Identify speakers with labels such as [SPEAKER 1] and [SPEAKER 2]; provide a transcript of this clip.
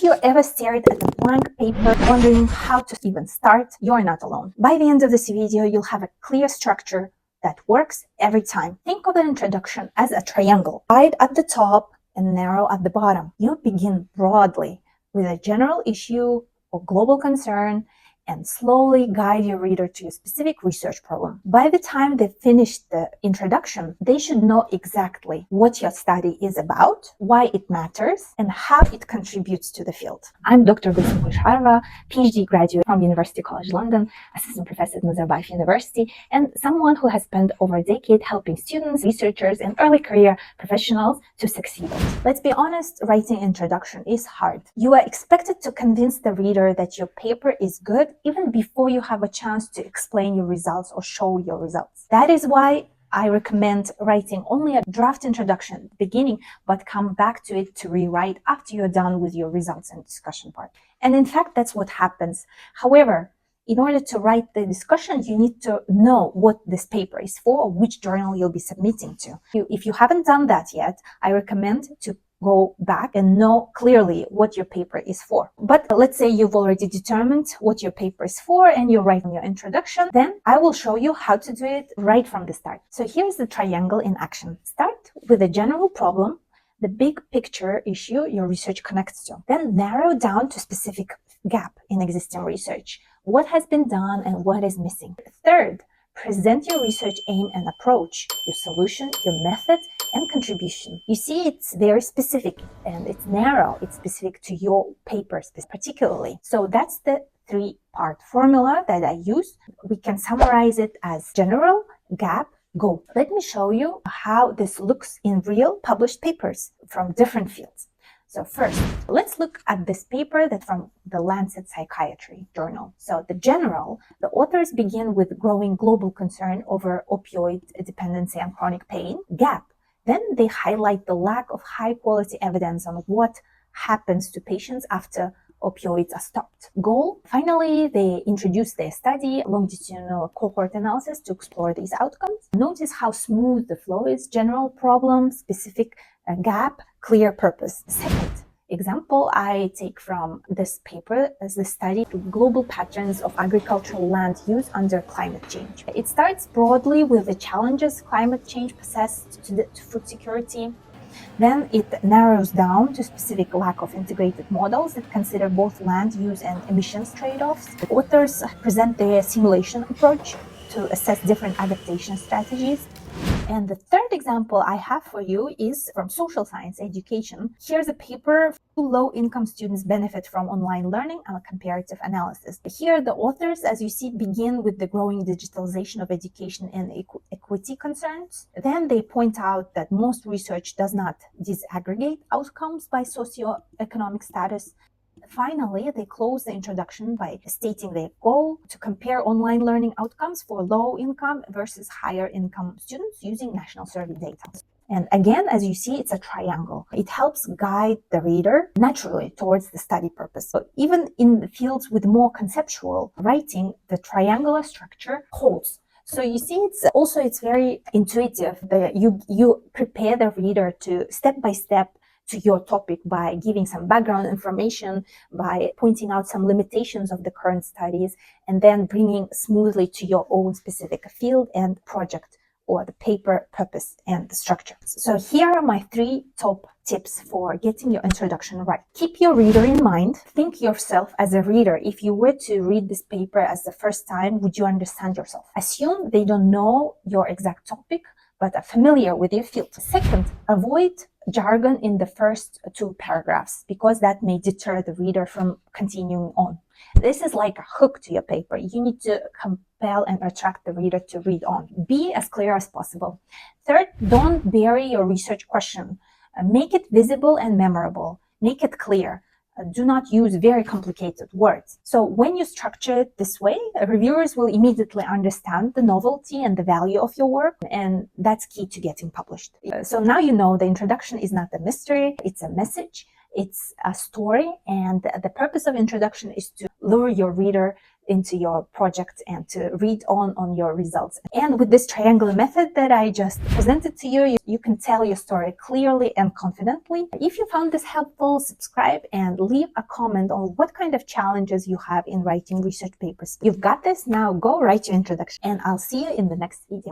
[SPEAKER 1] you ever stared at a blank paper wondering how to even start, you're not alone. By the end of this video, you'll have a clear structure that works every time. Think of an introduction as a triangle, wide at the top and narrow at the bottom. You begin broadly with a general issue or global concern and slowly guide your reader to a specific research problem. By the time they finish the introduction, they should know exactly what your study is about, why it matters, and how it contributes to the field. I'm Dr. Gulsum Kuyshkharova, PhD graduate from University College London, assistant professor at Nazarbayev University, and someone who has spent over a decade helping students, researchers, and early career professionals to succeed. Let's be honest, writing introduction is hard. You are expected to convince the reader that your paper is good even before you have a chance to explain your results or show your results. That is why I recommend writing only a draft introduction at the beginning, but come back to it to rewrite after you're done with your results and discussion part. And in fact, that's what happens. However, in order to write the discussion, you need to know what this paper is for, or which journal you'll be submitting to. If you haven't done that yet, I recommend to go back and know clearly what your paper is for. But let's say you've already determined what your paper is for and you're writing your introduction, then I will show you how to do it right from the start. So here's the triangle in action. Start with a general problem, the big picture issue your research connects to. Then narrow down to specific gap in existing research. What has been done and what is missing. Third, present your research aim and approach, your solution, your method, and contribution. You see, it's very specific and it's narrow. It's specific to your paper particularly. So that's the three-part formula that I use. We can summarize it as general, gap, goal. Let me show you how this looks in real published papers from different fields. So first, let's look at this paper that's from the Lancet Psychiatry journal. So the general, the authors begin with growing global concern over opioid dependency and chronic pain. Gap, then they highlight the lack of high quality evidence on what happens to patients after opioids are stopped. Goal, finally, they introduce their study, longitudinal cohort analysis to explore these outcomes. Notice how smooth the flow is, general problem, specific gap, clear purpose. Second example I take from this paper as the study global patterns of agricultural land use under climate change. It starts broadly with the challenges climate change poses to food security. Then it narrows down to specific lack of integrated models that consider both land use and emissions trade-offs. The authors present their simulation approach to assess different adaptation strategies. And the third example I have for you is from social science education. Here's a paper, low-income students benefit from online learning and a comparative analysis. Here, the authors, as you see, begin with the growing digitalization of education and equity concerns. Then they point out that most research does not disaggregate outcomes by socioeconomic status. Finally, they close the introduction by stating their goal to compare online learning outcomes for low-income versus higher-income students using national survey data. And again, as you see, it's a triangle. It helps guide the reader naturally towards the study purpose. So even in the fields with more conceptual writing, the triangular structure holds. So you see, it's very intuitive. You prepare the reader to step by step to your topic by giving some background information, by pointing out some limitations of the current studies, and then bringing smoothly to your own specific field and project or the paper purpose and the structure. So here are my 3 top tips for getting your introduction right. Keep your reader in mind. Think yourself as a reader. If you were to read this paper as the first time, would you understand yourself? Assume they don't know your exact topic, but are familiar with your field. Second, avoid jargon in the first 2 paragraphs because that may deter the reader from continuing on. This is like a hook to your paper. You need to compel and attract the reader to read on. Be as clear as possible. Third, don't bury your research question. Make it visible and memorable. Make it clear. Do not use very complicated words. So when you structure it this way, reviewers will immediately understand the novelty and the value of your work, and that's key to getting published. So now you know the introduction is not a mystery, it's a message, it's a story, and the purpose of introduction is to lure your reader into your project and to read on your results. And with this triangular method that I just presented to you, you can tell your story clearly and confidently. If you found this helpful, subscribe and leave a comment on what kind of challenges you have in writing research papers. You've got this. Now go write your introduction, and I'll see you in the next video.